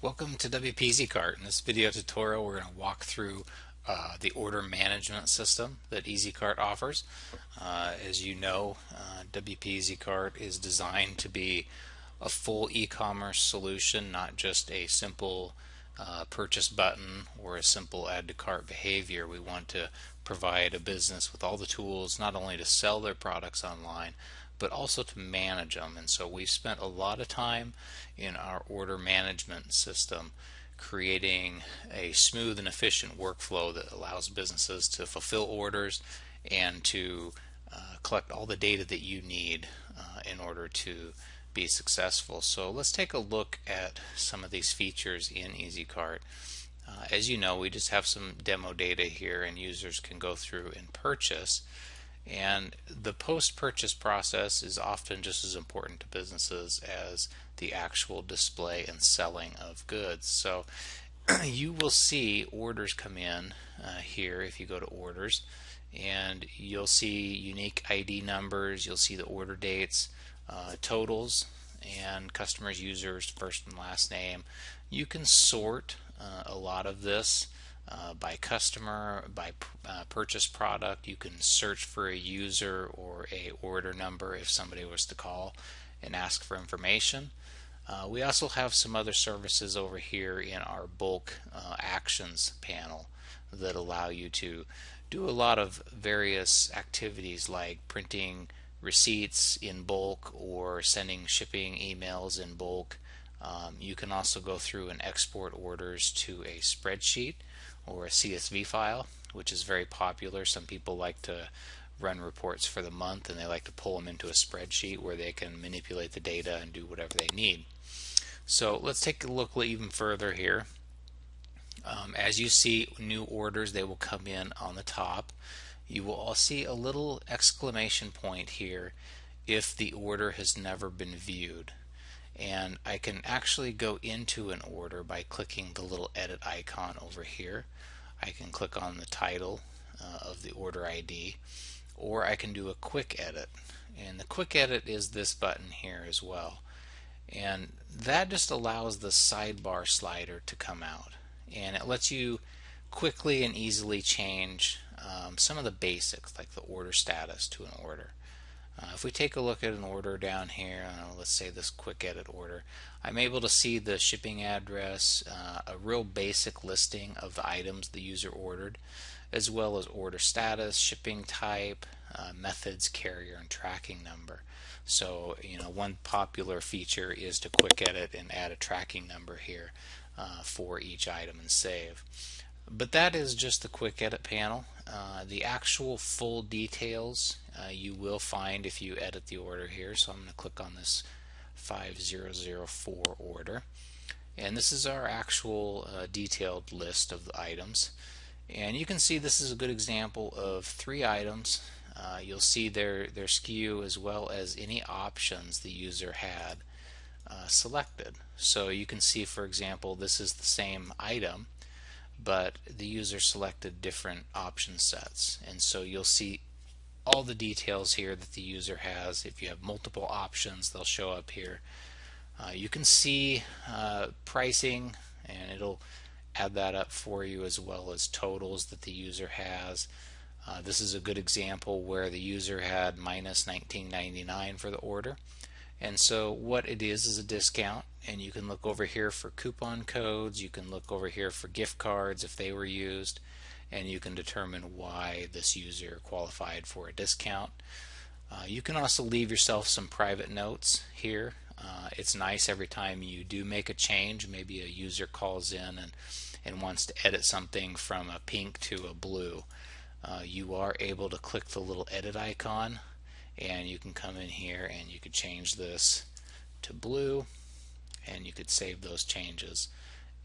Welcome to WP EasyCart. In this video tutorial, we're going to walk through the order management system that EasyCart offers. As you know, WP EasyCart is designed to be a full e-commerce solution, not just a simple purchase button or a simple add to cart behavior. We want to provide a business with all the tools not only to sell their products online, but also to manage them. And so we've spent a lot of time in our order management system creating a smooth and efficient workflow that allows businesses to fulfill orders and to collect all the data that you need in order to be successful. So let's take a look at some of these features in EasyCart. As you know, we just have some demo data here and users can go through and purchase. And the post-purchase process is often just as important to businesses as the actual display and selling of goods. So you will see orders come in here if you go to orders, and you'll see unique ID numbers, you'll see the order dates, totals, and customers, users, first and last name. You can sort a lot of this by customer, by purchase product. You can search for a user or a order number if somebody was to call and ask for information. We also have some other services over here in our bulk actions panel that allow you to do a lot of various activities like printing receipts in bulk or sending shipping emails in bulk. You can also go through and export orders to a spreadsheet or a CSV file, which is very popular. Some people like to run reports for the month and they like to pull them into a spreadsheet where they can manipulate the data and do whatever they need. So let's take a look even further here. As you see new orders, they will come in on the top. You will all see a little exclamation point here if the order has never been viewed. And I can actually go into an order by clicking the little edit icon over here. I can click on the title of the order ID, or I can do a quick edit. And the quick edit is this button here as well. And that just allows the sidebar slider to come out. And it lets you quickly and easily change some of the basics, like the order status to an order. If we take a look at an order down here, let's say this quick edit order, I'm able to see the shipping address, a real basic listing of the items the user ordered, as well as order status, shipping type, methods, carrier, and tracking number. So, one popular feature is to quick edit and add a tracking number here for each item and save. But that is just the quick edit panel. The actual full details you will find if you edit the order here. So I'm going to click on this 5004 order. And this is our actual detailed list of the items. And you can see this is a good example of 3 items. You'll see their SKU as well as any options the user had selected. So you can see, for example, this is the same item, but the user selected different option sets, and so you'll see all the details here that the user has. If you have multiple options, they'll show up here. You can see pricing, and it'll add that up for you, as well as totals that the user has. This is a good example where the user had minus $19.99 for the order. And so what it is a discount, and you can look over here for coupon codes, you can look over here for gift cards if they were used, and you can determine why this user qualified for a discount. You can also leave yourself some private notes here. It's nice every time you do make a change, maybe a user calls in and wants to edit something from a pink to a blue. You are able to click the little edit icon, and you can come in here and you could change this to blue, and you could save those changes.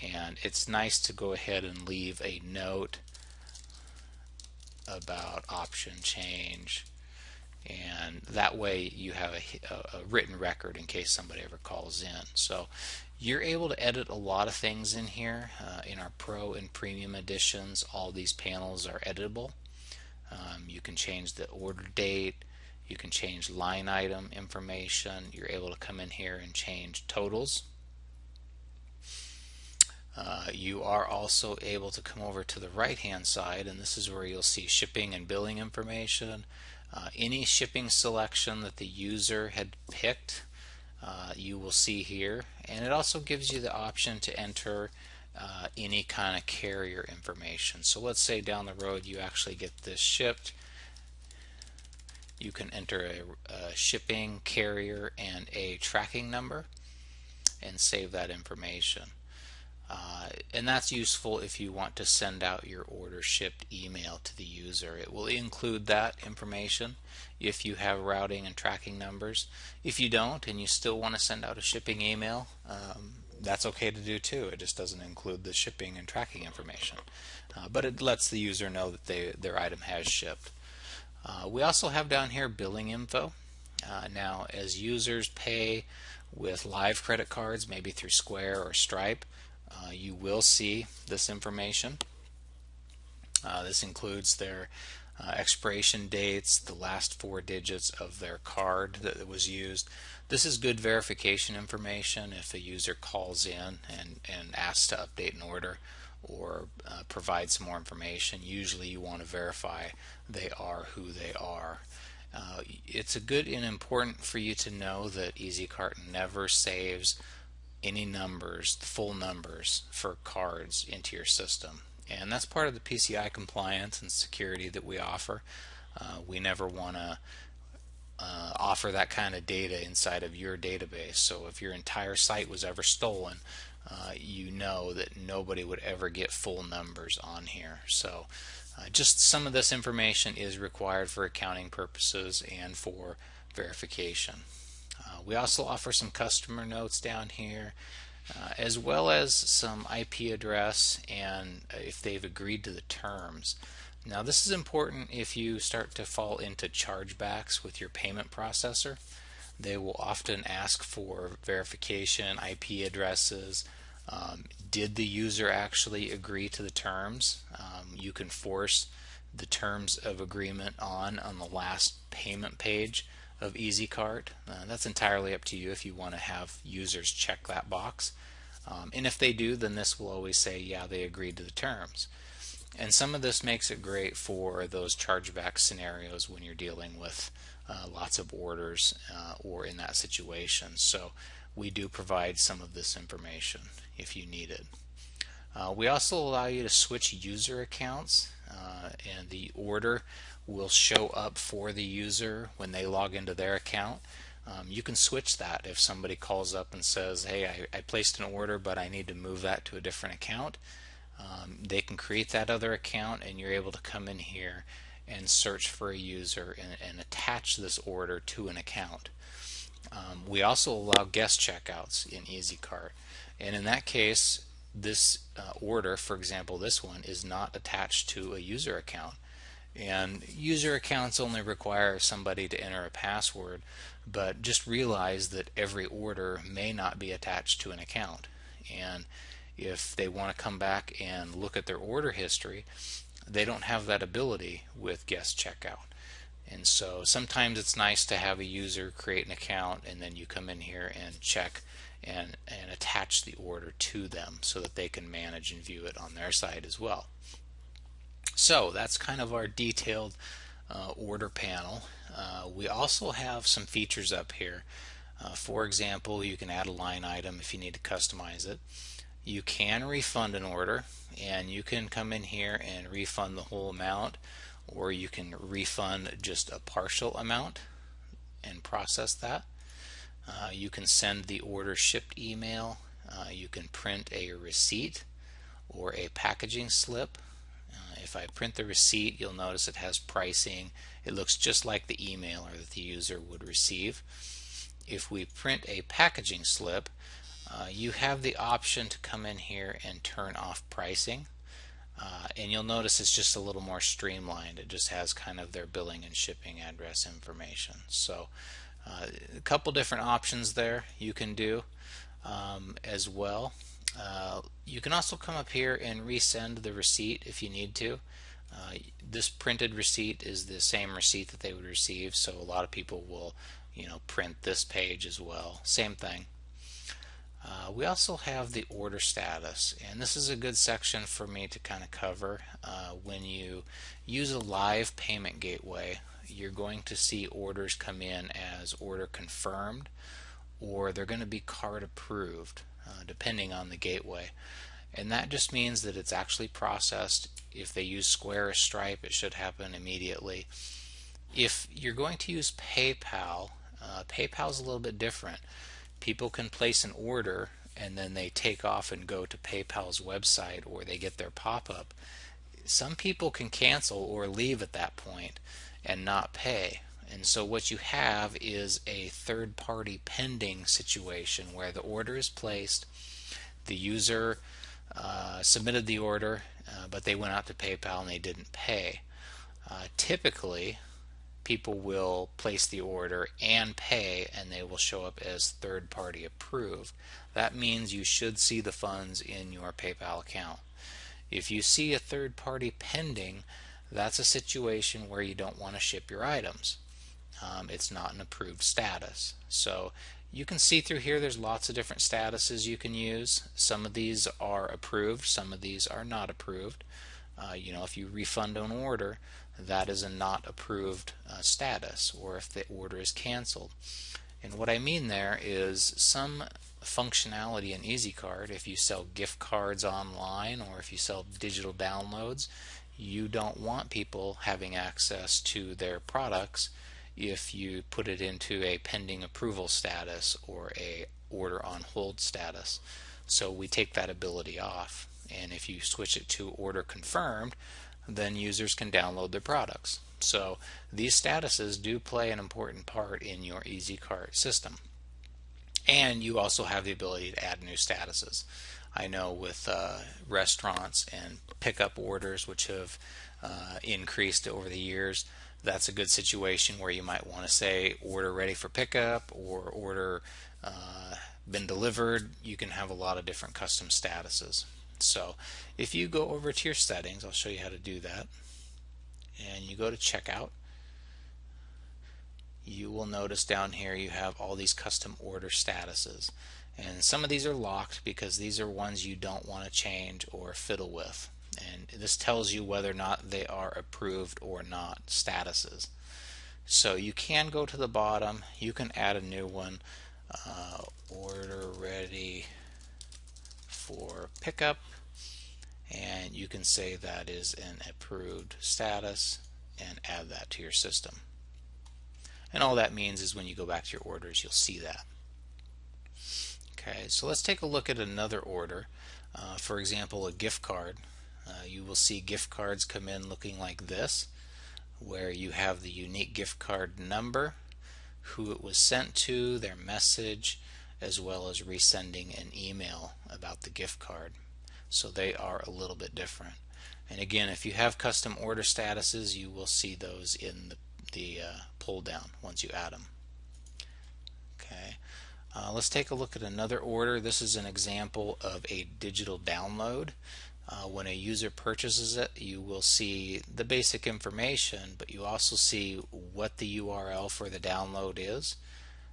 And it's nice to go ahead and leave a note about option change, and that way you have a written record in case somebody ever calls in. So you're able to edit a lot of things in here. In our Pro and Premium editions, all these panels are editable. You can change the order date, you can change line item information, you're able to come in here and change totals. You are also able to come over to the right hand side, and this is where you'll see shipping and billing information. Any shipping selection that the user had picked, you will see here, and it also gives you the option to enter any kind of carrier information. So let's say down the road you actually get this shipped. You can enter a shipping carrier and a tracking number and save that information. And that's useful if you want to send out your order shipped email to the user. It will include that information if you have routing and tracking numbers. If you don't and you still want to send out a shipping email, that's okay to do too. It just doesn't include the shipping and tracking information. But it lets the user know that their item has shipped. We also have down here billing info. Now, as users pay with live credit cards, maybe through Square or Stripe, you will see this information. This includes their expiration dates, the last 4 digits of their card that was used. This is good verification information if a user calls in and asks to update an order or provide some more information. Usually you want to verify they are who they are. It's good and important for you to know that EasyCart never saves any numbers, full numbers for cards into your system. And that's part of the PCI compliance and security that we offer. We never want to offer that kind of data inside of your database. So if your entire site was ever stolen, you know that nobody would ever get full numbers on here. So just some of this information is required for accounting purposes and for verification. We also offer some customer notes down here, as well as some IP address and if they've agreed to the terms. Now this is important if you start to fall into chargebacks with your payment processor. They will often ask for verification, IP addresses. Did the user actually agree to the terms? You can force the terms of agreement on the last payment page of EasyCart. That's entirely up to you if you want to have users check that box. And if they do, then this will always say, yeah, they agreed to the terms. And some of this makes it great for those chargeback scenarios when you're dealing with lots of orders or in that situation. So we do provide some of this information if you need it. We also allow you to switch user accounts, and the order will show up for the user when they log into their account. You can switch that if somebody calls up and says, hey, I placed an order but I need to move that to a different account. They can create that other account and you're able to come in here and search for a user and attach this order to an account. We also allow guest checkouts in EasyCart, and in that case this order, for example this one, is not attached to a user account. And user accounts only require somebody to enter a password, but just realize that every order may not be attached to an account. And if they want to come back and look at their order history, they don't have that ability with guest checkout. And so sometimes it's nice to have a user create an account and then you come in here and check and attach the order to them so that they can manage and view it on their side as well. So that's kind of our detailed order panel. We also have some features up here. For example, you can add a line item if you need to customize it. You can refund an order, and you can come in here and refund the whole amount, or you can refund just a partial amount and process that. You can send the order shipped email. You can print a receipt or a packaging slip. If I print the receipt, you'll notice it has pricing. It looks just like the email that the user would receive. If we print a packaging slip, you have the option to come in here and turn off pricing. And you'll notice it's just a little more streamlined. It just has kind of their billing and shipping address information. So a couple different options there you can do as well. You can also come up here and resend the receipt if you need to. This printed receipt is the same receipt that they would receive, so a lot of people will print this page as well. Same thing. We also have the order status, and this is a good section for me to kind of cover. When you use a live payment gateway, you're going to see orders come in as order confirmed, or they're going to be cart approved, depending on the gateway. And that just means that it's actually processed. If they use Square or Stripe, it should happen immediately. If you're going to use PayPal, PayPal's a little bit different. People can place an order and then they take off and go to PayPal's website, or they get their pop-up. Some people can cancel or leave at that point and not pay. And so what you have is a third-party pending situation where the order is placed, the user submitted the order, but they went out to PayPal and they didn't pay. Typically, people will place the order and pay, and they will show up as third-party approved. That means you should see the funds in your PayPal account. If you see a third-party pending, that's a situation where you don't want to ship your items. It's not an approved status. So you can see through here there's lots of different statuses you can use. Some of these are approved, some of these are not approved. If you refund an order, that is a not approved status, or if the order is canceled. And what I mean there is some functionality in EasyCart, if you sell gift cards online or if you sell digital downloads, you don't want people having access to their products if you put it into a pending approval status or a order on hold status. So we take that ability off, and if you switch it to order confirmed, then users can download their products. So these statuses do play an important part in your EasyCart system. And you also have the ability to add new statuses. I know with restaurants and pickup orders, which have increased over the years, that's a good situation where you might want to say order ready for pickup or order been delivered. You can have a lot of different custom statuses. So if you go over to your settings, I'll show you how to do that, and you go to checkout, you will notice down here you have all these custom order statuses, and some of these are locked because these are ones you don't want to change or fiddle with, and this tells you whether or not they are approved or not statuses. So you can go to the bottom, you can add a new one, order ready for pickup, and you can say that is an approved status and add that to your system. And all that means is when you go back to your orders, you'll see that. Okay, so let's take a look at another order. For example, a gift card. You will see gift cards come in looking like this, where you have the unique gift card number, who it was sent to, their message, as well as resending an email about the gift card. So they are a little bit different. And again, if you have custom order statuses, you will see those in the pull down once you add them. Okay, let's take a look at another order. This is an example of a digital download. When a user purchases it, you will see the basic information, but you also see what the URL for the download is,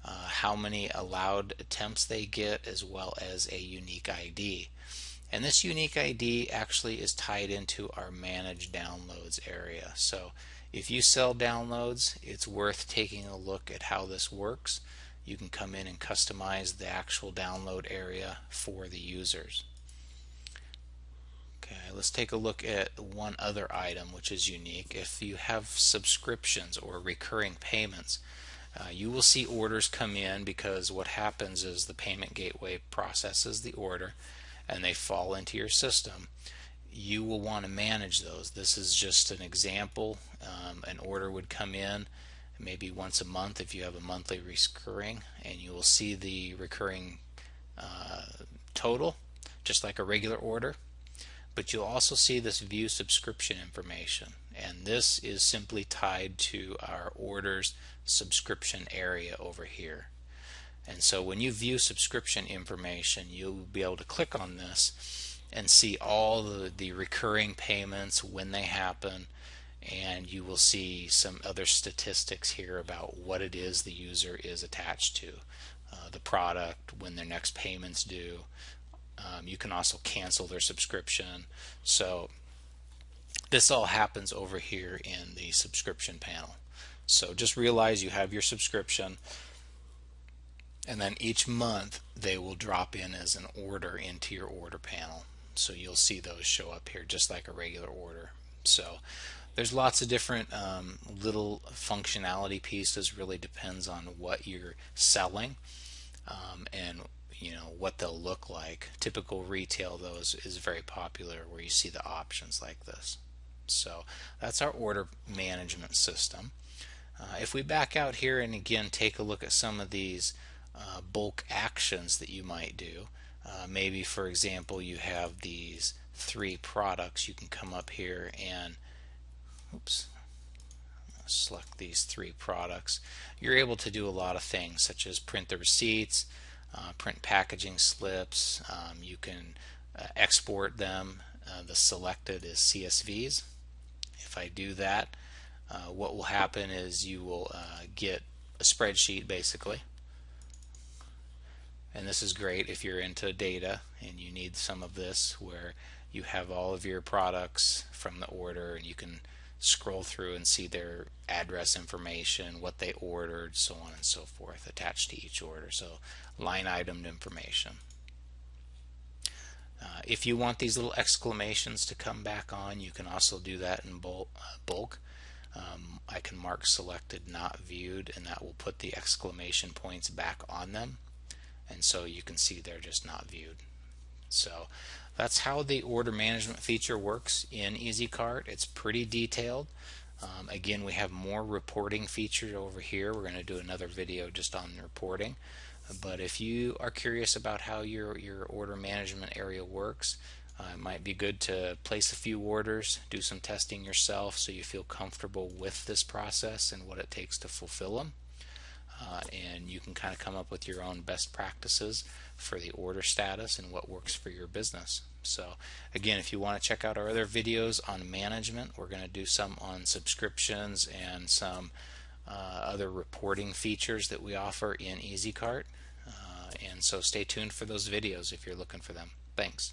how many allowed attempts they get, as well as a unique ID. And this unique ID actually is tied into our Manage Downloads area. So if you sell downloads, it's worth taking a look at how this works. You can come in and customize the actual download area for the users. Okay, let's take a look at one other item which is unique. If you have subscriptions or recurring payments, you will see orders come in because what happens is the payment gateway processes the order and they fall into your system. You will want to manage those. This is just an example. An order would come in maybe once a month if you have a monthly recurring, and you will see the recurring total just like a regular order, but you'll also see this view subscription information, and this is simply tied to our orders subscription area over here. And so when you view subscription information, you'll be able to click on this and see all the recurring payments, when they happen, and you will see some other statistics here about what it is the user is attached to. the product, when their next payment's due. You can also cancel their subscription. So this all happens over here in the subscription panel. So just realize you have your subscription, and then each month they will drop in as an order into your order panel. So you'll see those show up here just like a regular order. So there's lots of different little functionality pieces. Really depends on what you're selling and what they'll look like. Typical retail, though, is very popular, where you see the options like this. So that's our order management system. If we back out here and again take a look at some of these bulk actions that you might do, maybe for example you have these 3 products. You can come up here and select these 3 products. You're able to do a lot of things, such as print the receipts, print packaging slips. You can export them. The selected is CSVs. If I do that, what will happen is you will get a spreadsheet basically. And this is great if you're into data and you need some of this, where you have all of your products from the order and you can scroll through and see their address information, what they ordered, so on and so forth, attached to each order. So line item information. If you want these little exclamations to come back on, you can also do that in bulk. I can mark selected not viewed, and that will put the exclamation points back on them, and so you can see they're just not viewed. So that's how the order management feature works in EasyCart. It's pretty detailed. Again, we have more reporting features over here. We're going to do another video just on reporting. But if you are curious about how your order management area works, it might be good to place a few orders, do some testing yourself so you feel comfortable with this process and what it takes to fulfill them. And you can kind of come up with your own best practices for the order status and what works for your business. So again, if you want to check out our other videos on management, we're going to do some on subscriptions and some other reporting features that we offer in EasyCart. And so stay tuned for those videos if you're looking for them. Thanks.